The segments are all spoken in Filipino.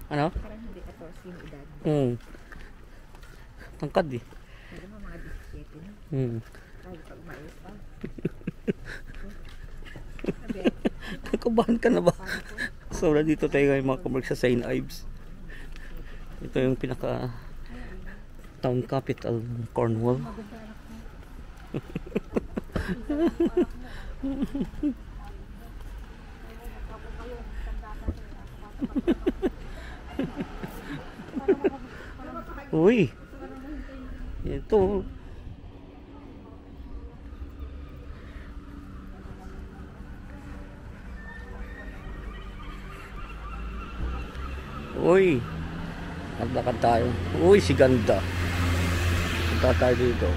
Ano? Parang hindi 14 yung edad. Tangkad eh. Alam mo, mga 17 na. Kahit pag mais pa. Nakabahan ka na ba? So, dito tayo ngayon mga kabark sa St. Ives. Ito yung pinaka town capital ng Cornwall. Uy, ito. Uy, naglakad tayo. Uy, si ganda. Punta tayo dito.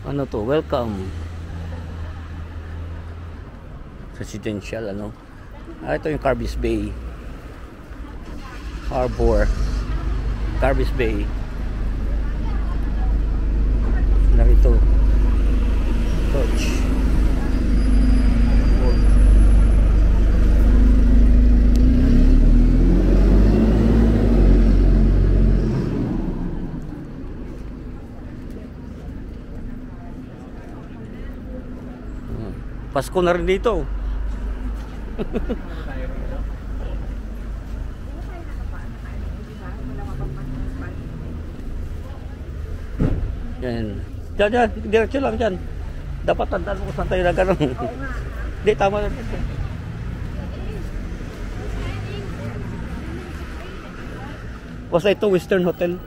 Ano to? Welcome. Residential, ano? Ito yung Carbis Bay. Harbor. Carbis Bay. Narito. Torch. Pasko na rin dito. Yan. Diyan, diretso lang dyan. Dapat tandaan mo kung saan tayo nagano'n. Hindi, tama na dito. Basta ito, Western Hotel.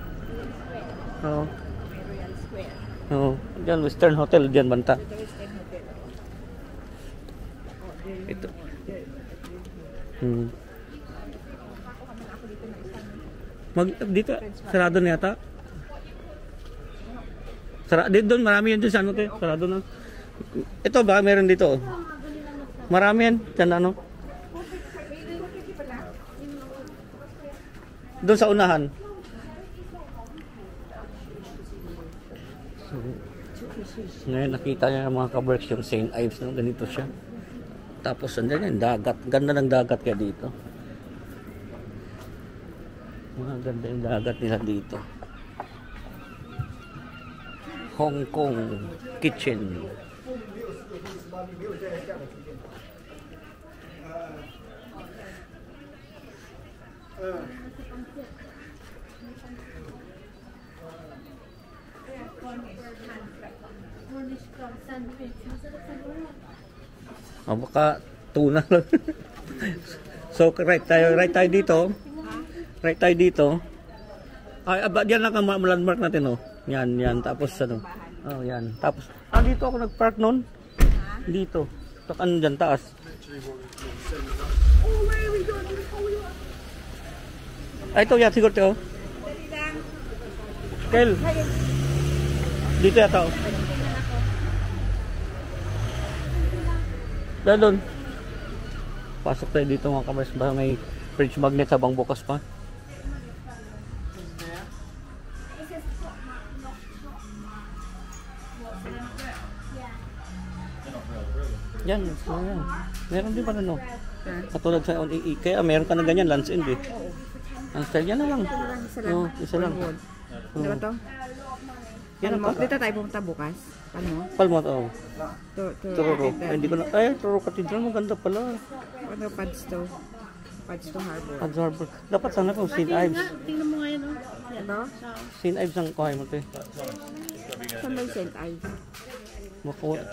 Oo. Royal Square. Oo. Diyan, Western Hotel. Diyan, banta. Ito. Dito, sarado na yata. Dito doon, marami yan dyan sa ano to. Sarado na. Ito ba, meron dito. Marami yan. Diyan ano. Doon sa unahan. Ngayon nakita niya mga kabarks yung St. Ives. No? Ganito siya. Tapos andyan yung dagat. Ganda ng dagat kaya dito. Mga ganda yung dagat nila dito. Hong Kong Kitchen. Baka tuna lang. So right tayo dito. Right tayo dito. Ay, diyan lang ang landmark natin, oh. Yan, tapos ano. Oh, yan. Tapos dito ako nag-park noon. Dito. Ano diyan taas. Ay, ito yan siguro 'to. Kel. Dito yata, oh. Doon. Pasok tayo dito mga kabars. Baka may fridge magnet habang bukas pa. Yan. Meron din pa na, no? Katulad sa kaya meron ka na ganyan, Lands End eh. Ang style yan na lang. Oo, isa lang. Diba to? Yan ang dito tayo pumunta bukas. Palmot, oh. Tururo. Cathedral. Hindi ko na, Tururo Cathedral, maganda pala. Ano, Pads to Harbor. Pads Harbor. Dapat sana kung St. Ives. Tingnan mo ngayon, oh. Ano? St. Ives ang kuhay mo, te. Saan ba yung St. Ives?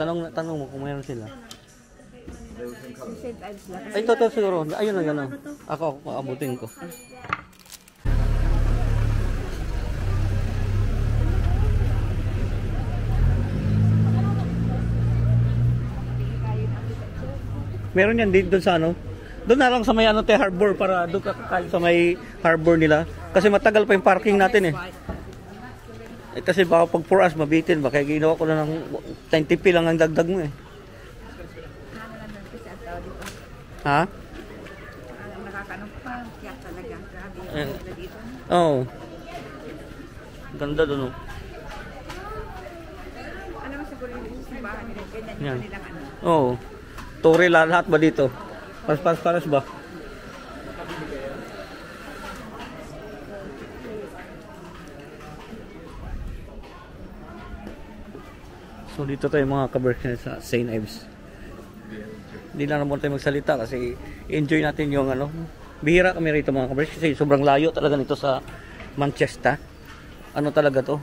Tanong mo kung mayroon sila. Yung St. Ives lang. Ay, ito siguro. Ayun na gano'n. Ako, maabutin ko. Meron yan doon sa ano. Doon na lang sa may ano te harbor para doon ka sa may harbor nila. Kasi matagal pa yung parking natin eh. Kasi baka pag 4 hours mabitin ba. Kaya ginawa ko na ng 10 lang ang dagdag mo eh. Ha? Nakakaano pa. Kaya talaga. Grabe. Dito. Oo. Ganda doon oh. Ano mo siguro yung simbahan nila. Ganyan Yan. yung kanilang ano. Oo. Tore lahat ba dito? Paras ba? So dito tayo mga kaberks sa St. Ives. Hindi lang naman tayo magsalita kasi enjoy natin yung ano. Bihira kami rito mga kaberks kasi sobrang layo talaga nito sa Manchester. Ano talaga to?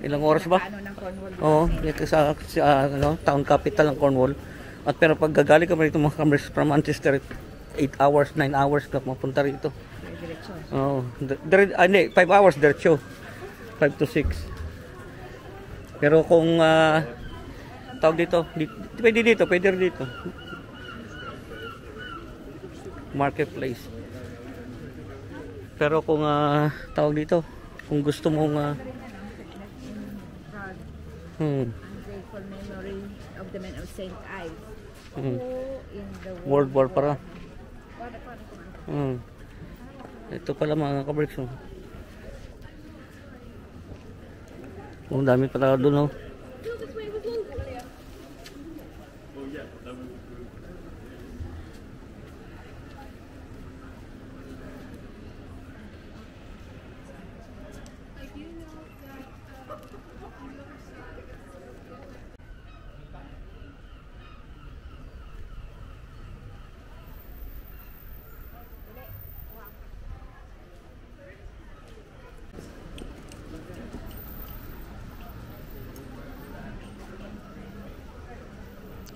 Ilang oras ba? Ano ng Cornwall? Oo, dito sa ano, town capital ng Cornwall. At pero pag gagali ka rito mga kaberks from Manchester, 8 hours, 9 hours ka mapunta rito. Diretso. Oo, 5 hours diretso. 5 to 6. Pero kung tawag dito, pwede dito, pwede dito. Marketplace. Pero kung tawag dito, kung gusto mong Ungrateful memory of the men of St. Ives. Who in the World War para. War. Ito pala mga kaberks. Ang dami pala doon, oh.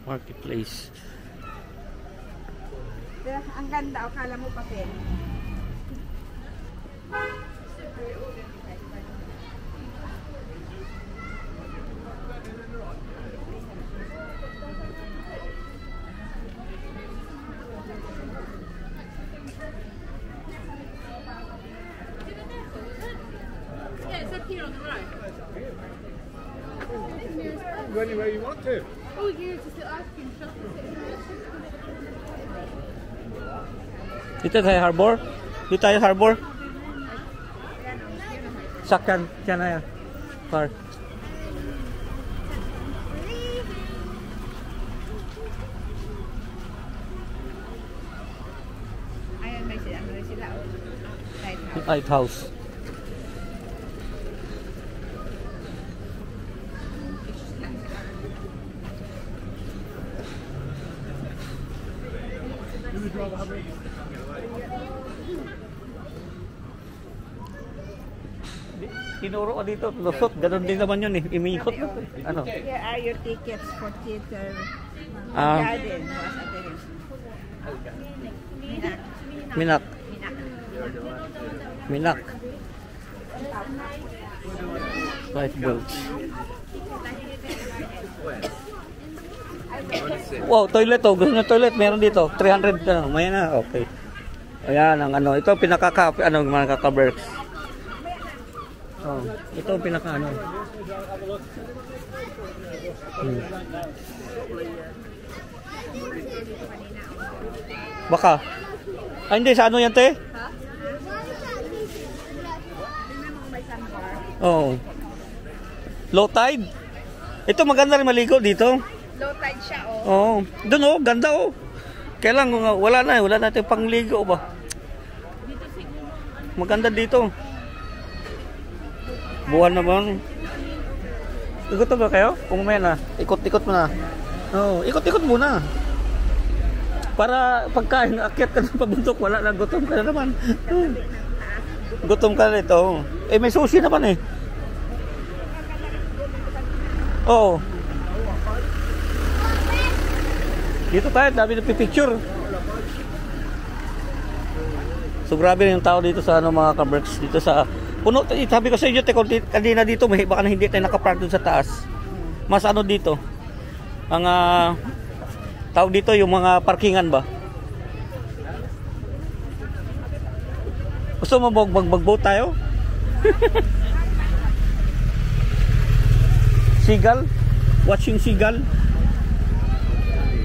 Marketplace. Ang ganda, akala mo papel. Go anywhere you want to. Oh, you're just asking Dito tayo harbor. Dito tayo harbor. Sakyan. Diyan na yan. Car. Ayan, may sila, Lighthouse. Tinuro ka dito, lusot, ganun din naman yun eh, imikot. Ano? Here are your tickets for theater. Ah. Garden was attended. Minak. Minak. Lifeboats. Wow, toilet oh. Gusto nyo toilet? Meron dito. 300 ano. May na. Okay. Ayan ang ano. Ito pinaka ano mga kaka-berks. Oh, ito ang pinaka ano. Baka. Ay hindi, sa ano yan te? Oh. Low tide. Ito maganda rin maligo dito. Low tide siya, oh. Oh, doon oh, ganda oh. Kaya lang wala na tayong pangligo ba. Maganda dito. Buwan naman. Ikot ba kayo? Umamaya na. Ikot-ikot mo na. Oo, ikot-ikot muna. Para pagkain, akyat ka ng pabundok, wala na, gutom ka na naman. Gutom ka na ito. Eh, may sushi naman eh. Oo. Dito tayo, dami nagpipicture. So grabe yung tao dito sa ano, mga ka-berks. Dito sa puno, sabi ko sa inyo, kanina dito, baka na hindi tayo nakapark dun sa taas. Mas ano dito, ang tawag dito, yung mga parkingan ba? Gusto mo mag-boat tayo? Seagull? Watching seagull?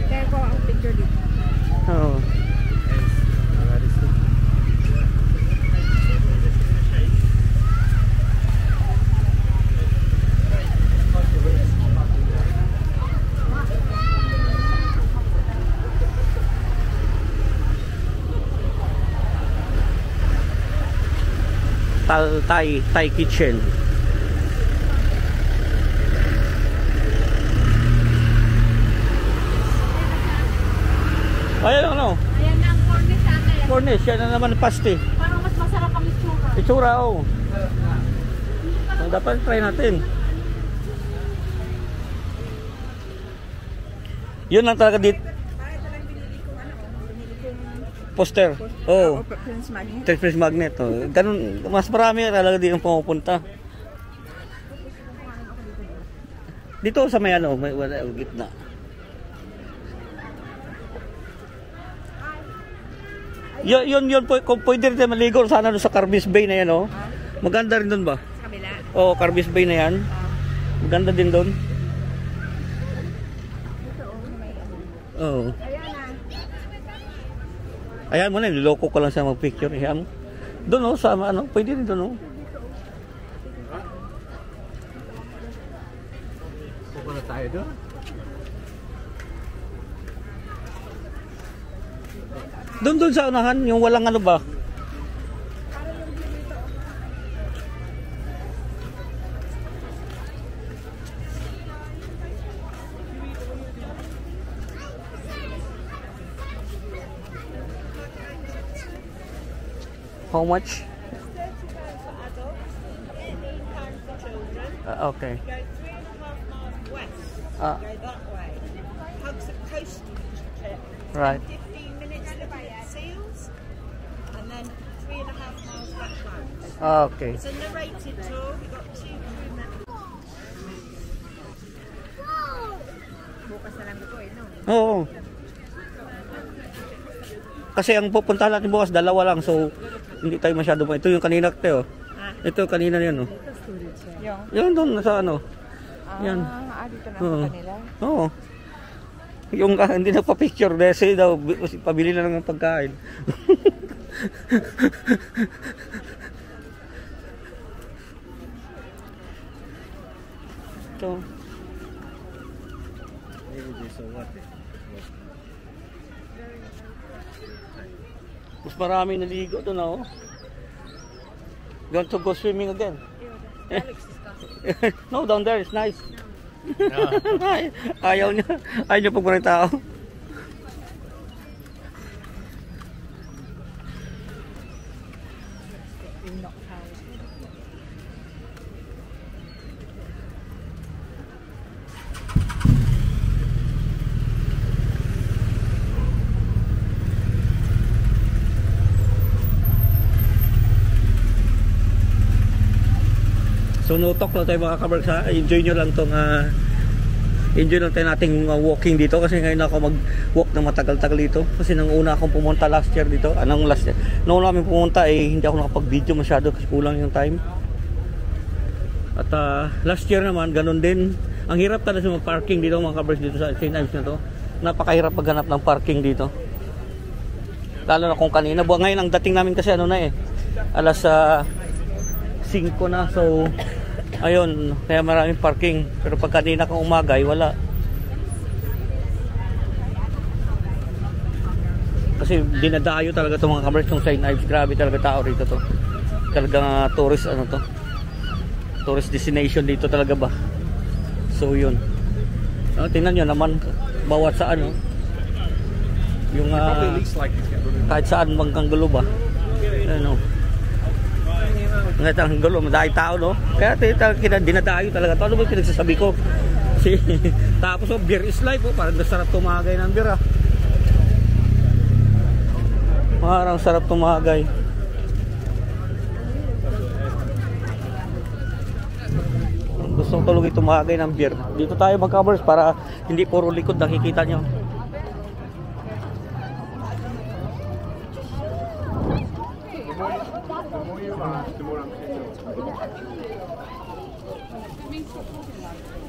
Kaya ko ang picture dito. Oo. Thai kitchen. Ayan ano? Ayan na ang cornish ate. Cornish, yan na naman pasti. Parang mas masarap ang itsura. Itsura, oh. So, dapat try natin. Yun lang talaga dito. Poster. Oh. Prince Magnet. Prince Magnet. Oh. Ganun, mas marami talaga din ang pumupunta. Dito sa may ano, may wala gitna. Yun po, kung pwede rin tayo maligo sana doon sa Carbis Bay na yan, oh. Maganda rin doon ba? Sa kabila. Oo, Carbis Bay na yan. Maganda din doon. Oo. Ayan mo na, niloko ko lang siya mag-picture. Ayan mo. Doon, oh, sa ano, pwede rin doon, oh. Pupunta tayo doon. Doon sa unahan, yung walang ano ba? How much? Okay. Go 3.5 miles west. Ah, Go that way. Hugs the coast trip. right. 15 minutes looking at seals, and then 3.5 miles backwards. Okay. It's a narrated tour. We've got 2 crew members. Bukas na lang ito eh, no? Oo. Kasi ang pupuntahan natin bukas, dalawa lang. So, hindi tayo masyado pa. Ito yung kanina, Teo. Ito kanina yan, oh. Yan doon, sa ano. Yan. Dito na Oo. kanila. Oo. Yung hindi nagpa-picture, kasi daw, pabili na lang ng pagkain. Ito. Mas marami naligo doon, oh. Going to go swimming again? No, down there it's nice. Ayaw niya pag maraming tao. So no talk lang tayo mga kabarks, ha. Enjoy nyo lang tong enjoy lang tayo nating walking dito kasi ngayon ako mag-walk ng matagal-tagal dito kasi nang una akong pumunta last year dito, last year nung namin pumunta hindi ako nakapag-video masyado kasi kulang yung time. At last year naman ganun din, ang hirap talaga sa parking dito mga kabarks dito sa St. Ives na to. Napakahirap maghanap ng parking dito, lalo na kung kanina ngayon ang dating namin kasi alas 5 na, so ayun, kaya maraming parking. Pero pag kanina kang umaga ay wala. Kasi dinadayo talaga itong mga kabarks ng St. Ives. Grabe talaga tao rito to. Talagang tourist tourist destination dito talaga ba. So yun, tingnan nyo naman bawat saan yung kahit saan bangkang gulo ba. Ngayon ang gulo, madahil tao, no? Kaya dinadayo talaga ito. Ano ba yung pinagsasabi ko? Tapos beer is life, parang sarap tumagay ng beer, Parang sarap tumagay. Gusto ko tuloy tumagay ng beer. Dito tayo mag-covers para hindi puro likod nakikita nyo.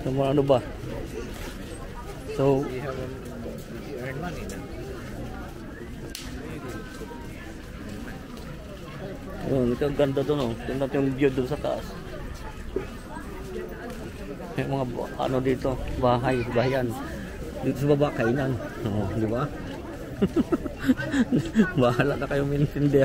So, ano ba? So, You earn money then. ito ang ganda doon, tingnan natin yung view doon sa taas. May mga dito, bahayan. Dito sa baba, kainan. Di ba? Bahala na kayo minintindi.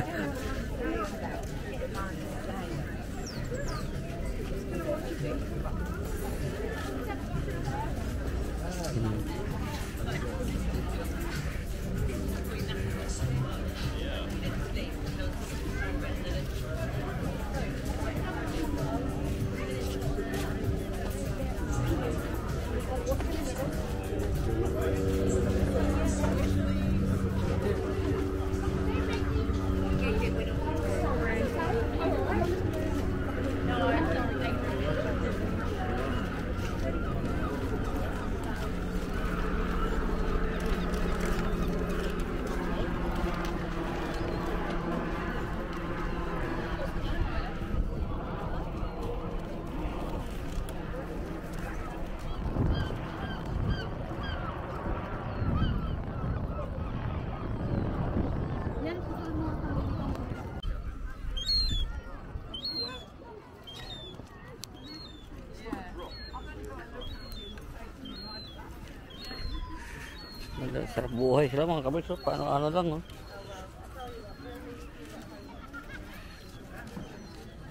Sarap buhay sila mga kabirks. So, paano ano lang, oh.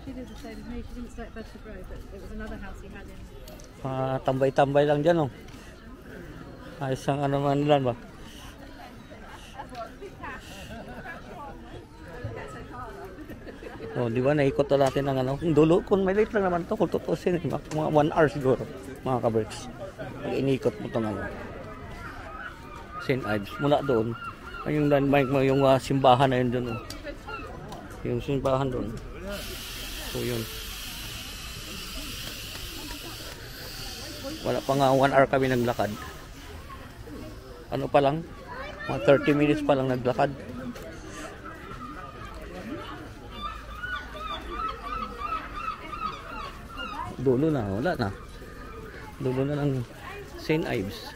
She did the same as me. She didn't stay at Bedford Road, but it was another house he had in. Tambay-tambay lang dyan, oh. Ayos ang ano man nila ba? Oh, di ba naikot na natin ang ano? Dulo, kung may late lang naman to, kung tutusin, mga 1 hour siguro, mga kabirks. Pag inikot mo itong ano. St. Ives, mula doon. Yung landmark mo, yung simbahan na yun doon. Oh. Yung simbahan doon. So yun. Wala pa nga 1 hour kami naglakad. Ano pa lang? Mga 30 minutes pa lang naglakad. Dulo na, wala na. Dulo na ng St. Ives.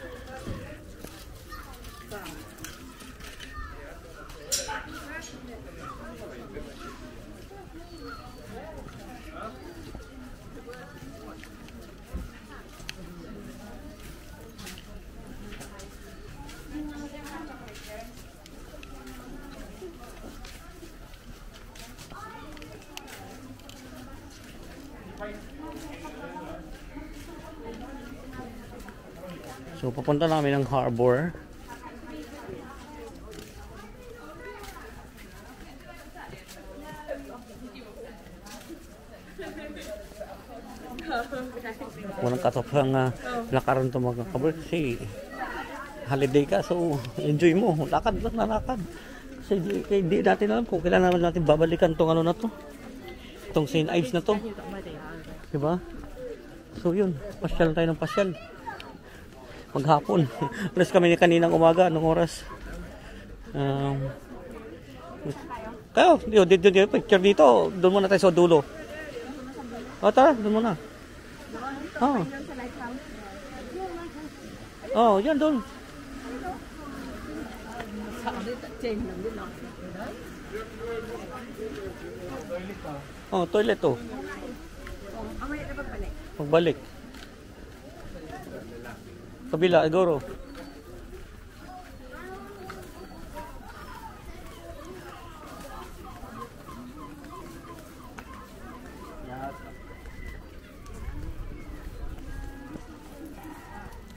So papunta namin ng harbor. Walang katapang lakaran ito mga kabirks kasi holiday ka, so enjoy mo, lakad lang na lakad. Kasi di natin alam kung kailan naman natin babalikan tong ano na to, itong St. Ives na to, diba? So yun, pasyal tayo ng pasyal maghapon. Alas kami kaninang umaga, anong oras? Kayo, dito, picture dito, doon muna tayo sa dulo. O tara, doon muna. Oh, yan doon. Oh, toilet to. Pagbalik. Kabila, siguro.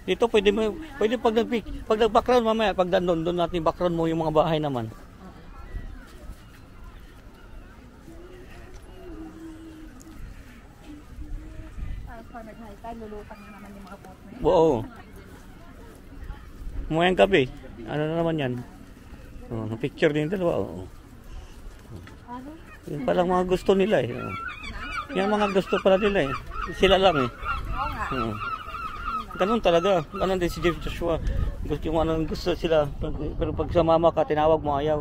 Dito pwede pag nag-background mamaya, pag doon natin background mo yung mga bahay naman. Pag nag-high tide, lulutang na naman yung mga boat na yun. Oo. Mayang gabi. Ano na naman yan? Oh, picture din dalawa. Oh. Yun palang mga gusto nila eh. Oh. Yan mga gusto pala nila eh. Sila lang eh. Oh. Ganun talaga. Ganun din si Jeff Joshua. Gusto yung anong gusto sila. Pero pag sa mama ka, tinawag mo ayaw.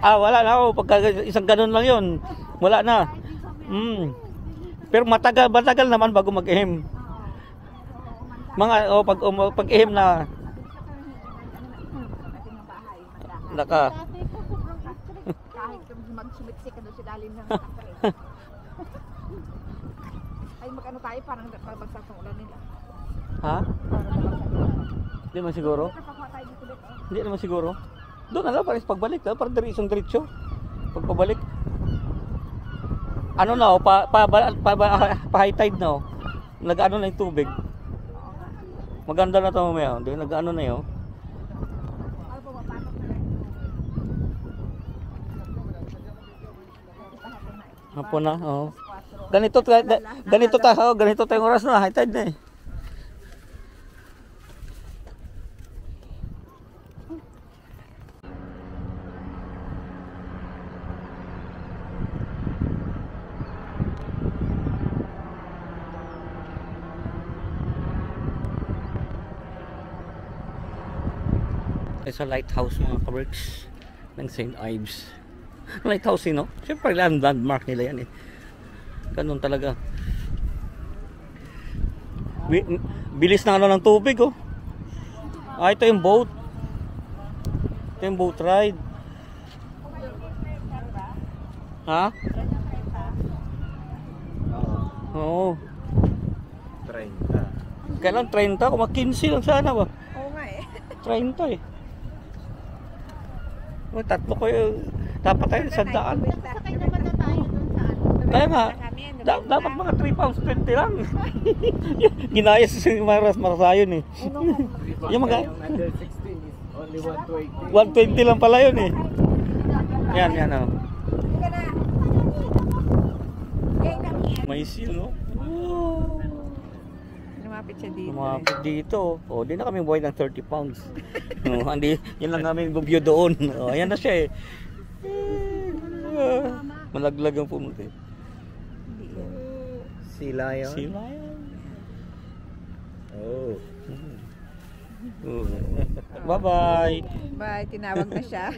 Wala na ako. Pagka isang ganun lang yun. Wala na. Pero matagal naman bago mag-ihim. Mga, pag ihim na. Naka. Kahit mag-sumiksik ka doon sa dalim ng kakre. Ay mag-ano tayo, parang pagbagsak ng ulan nila. Ha? Hindi naman siguro. Hindi naman siguro. Doon na lang, parang pagbalik, parang isang diretso. Pagpabalik. Ano na, pa-high tide na. Nag-ano na yung tubig. Maganda na ito mamaya. Nag-ano na yun. Hapon na, oo. Ganito tayong oras na, high tide na eh. Sa lighthouse mga kaworks ng St. Ives. Lighthouse no? Siyempre landmark nila yan eh. Ganun talaga. Bilis na ano ng tubig, oh. Ah, ito yung boat. Ito yung boat ride. Ha? Oo. 30. Kailan 30? Kung 15 lang sana ba? Oo nga eh. 30 eh. O, tatlo ko yung dapat tayo sa daan. Sakay naman na tayo dun sa ano. Kaya nga, dapat mga 3 pounds 20 lang. Ginaya sa Marasayon eh. Yung mga Yung under 16 is only 120. 120 lang pala yun eh. Yan, yan oh. May seal, no? Oh. Lumapit siya dito. Lumapit dito. O, di na kami buhay ng 30 pounds. No, hindi, yun lang namin bubyo doon. O, ayan na siya eh. Malaglag ang pumunta eh. Sea lion. Sea lion. Oh. Bye-bye. Bye, tinawag na siya.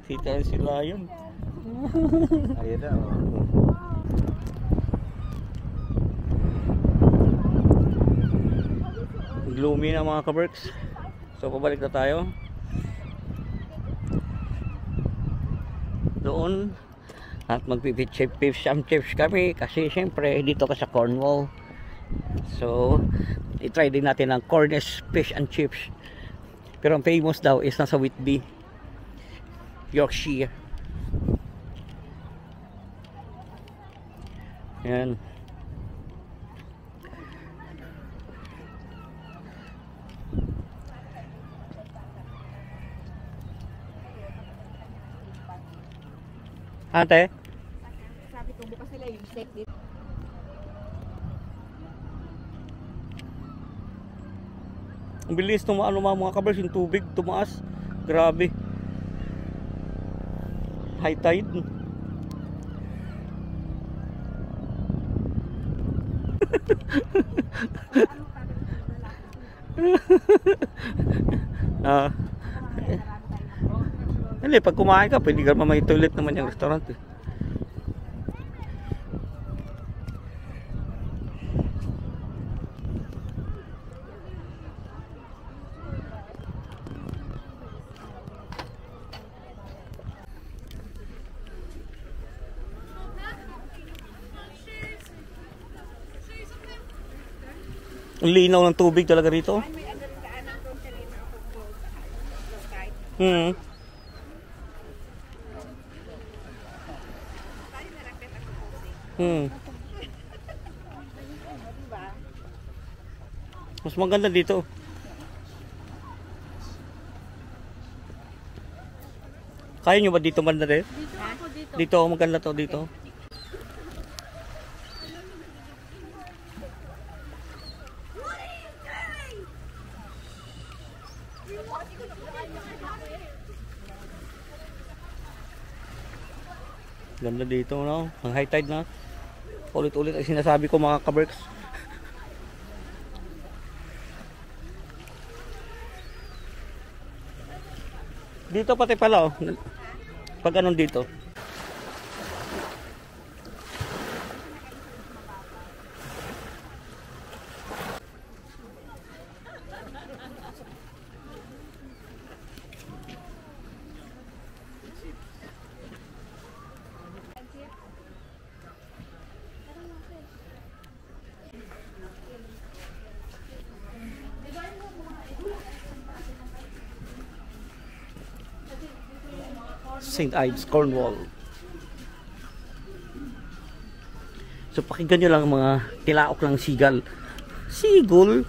Kita yung sea lion. Ayun na. Oh. Gloomy na mga kaberks. So pabalik na tayo doon at magpipit-fish and chips kami kasi syempre dito ka sa Cornwall. So i-try din natin ang Cornish fish and chips, pero ang famous daw is nasa Whitby, Yorkshire. Yan. Ate? Sabi ko bukas nila yung steak dito. Ang bilis tumaano mga kabers, yung tubig tumaas. Grabe. High tide. Ah. Hindi, pag kumain ka, pwede ka may toilet naman yung restaurant eh. Ang linaw ng tubig talaga rito. May ano rin daanan doon kanina ako kahit. Tayo na lang peta ko posing. Mas maganda dito. Kaya nyo ba dito maganda rin? Dito ako dito. Dito, maganda to dito. Ganda dito, no? Ang high tide na. Ulit-ulit ay sinasabi ko mga kaberks. Dito pati pala, oh. Pag anong dito. St. Ives, Cornwall. So pakinggan nyo lang mga tilaok ng seagull. Seagull?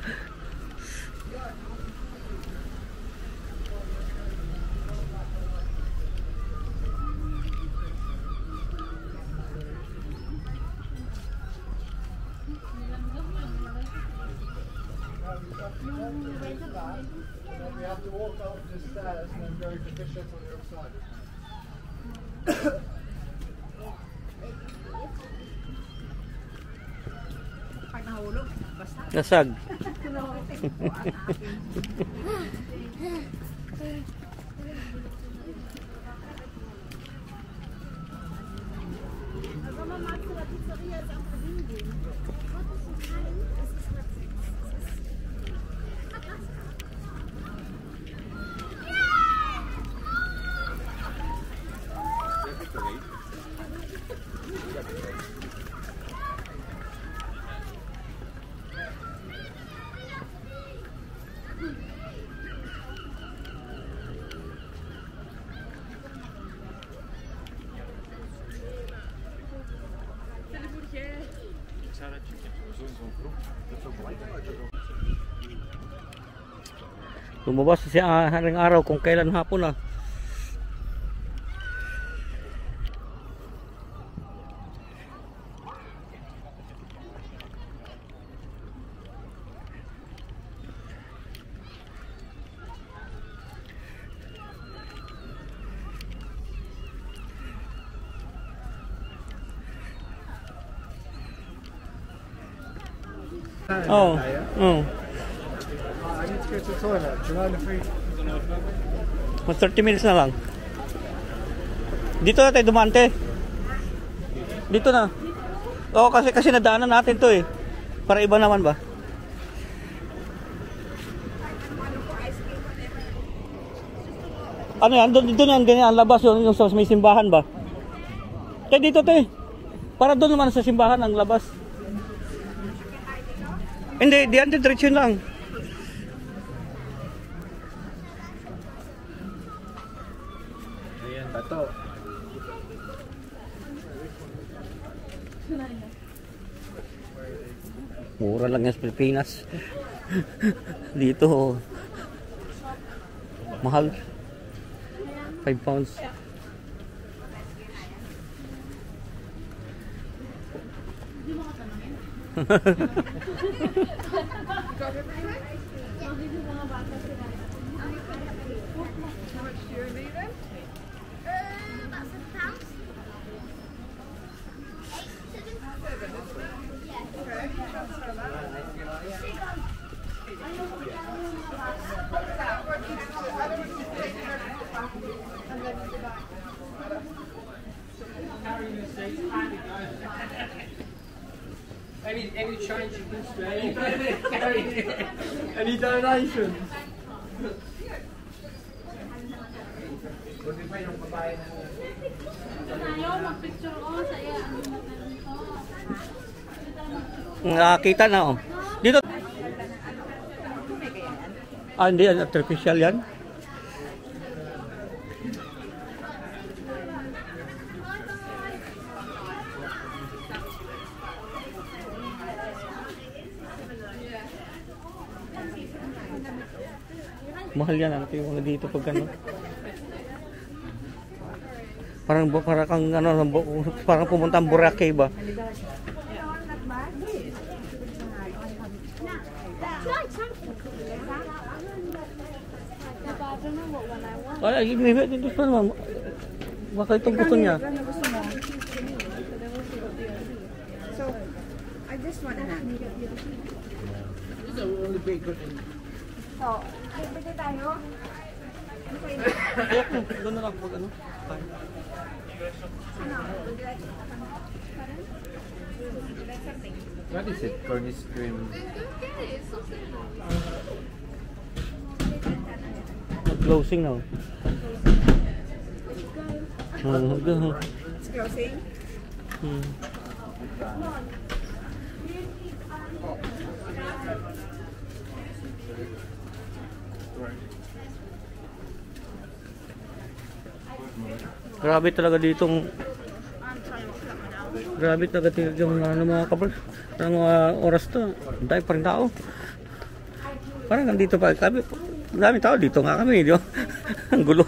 We have to walk up the stairs and then go to the ship on the other side. Pag nahulog, basta. Nasag. Lumabas siya haring araw kung kailan hapon ah. Oh. Oh. I need to go to the toilet. Do you mind if we... Mas 30 minutes na lang. Dito na tayo dumante. Dito na. Oo, kasi nadaanan natin to eh. Para iba naman ba? Ano yan? Doon yan, ganyan, labas yung sa may simbahan ba? Kaya dito to eh. Para doon naman sa simbahan ang labas. Hindi, diyan diretso lang. Ayan, bato. Mura lang yan sa Pilipinas. Dito mahal. 5 pounds. Any change you can stay. Any donations? Buti pa yung babae na Ayaw, mag-picture ko sa iya. Nakakita na oh. Dito. Ah, hindi yan. Artificial yan. Mahal yan. Ano yung mga dito pag ano. Parang kang ano, parang pumunta ang Boracay ba? Ay, maybe dito pa naman. Baka itong gusto niya. So, I just want to know. This is only big good in So, pwede tayo? Doon na lang pag ano. what is it? Cornish cream. Closing now. It's closing. Grabe talaga ditong yung mga kapal ng mga oras to. Dahil pa rin tao. Parang nandito pa kami. Maraming tao dito nga kami. Di ba? Ang gulo.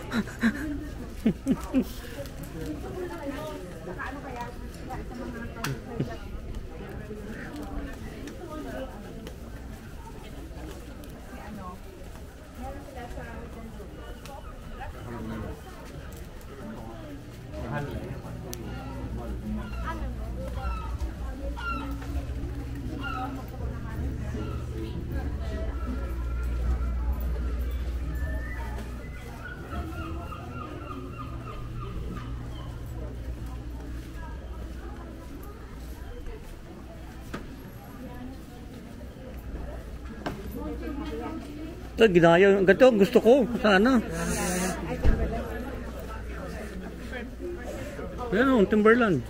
Ito, ginaya. Ganito, gusto ko. Sana. Yan o, Timberland.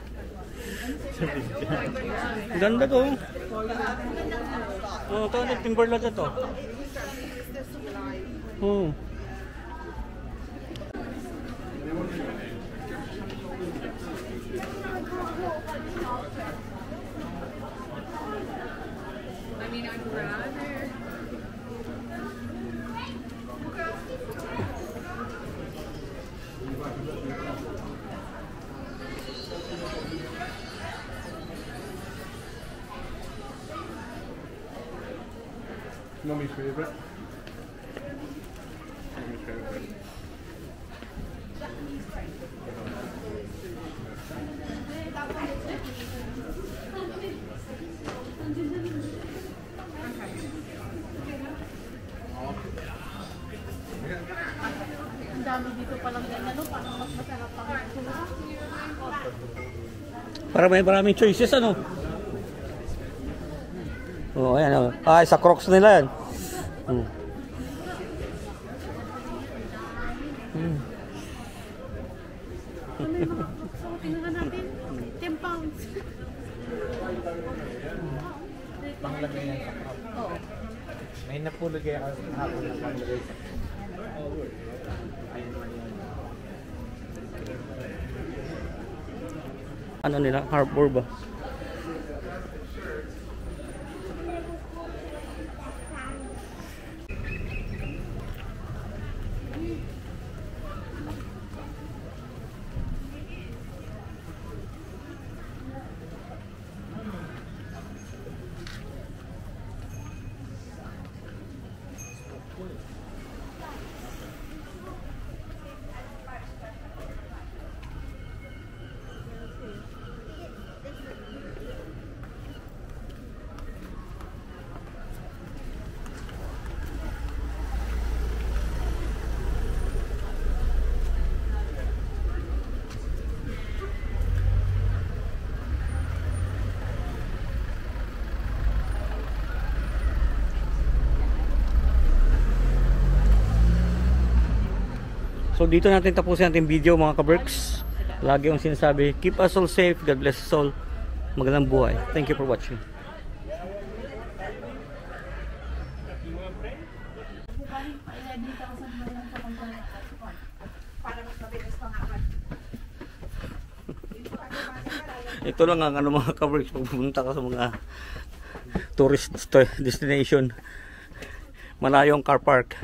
Ganda to. Oh, ito yung Timberland na to. Oh. Not my favourite. Ang dami dito palang ganyan, no? Parang mas masarap pang itsura. Para may maraming choices, ano? Oh, ayan. Oh. Ay, sa Crocs nila yan. So, tingnan natin. 10 pounds. Panglagay yan sa crop. Oo. May napulog kaya ako hapon na panglagay sa crop. Ano nila? Harbor ba? So dito natin tapusin natin video mga ka-Berks. Lagi yung sinasabi, keep us all safe, God bless us all. Magandang buhay. Thank you for watching. Ito lang ang ano mga ka-Berks pag pumunta ka sa mga tourist destination. Malayo ang car park.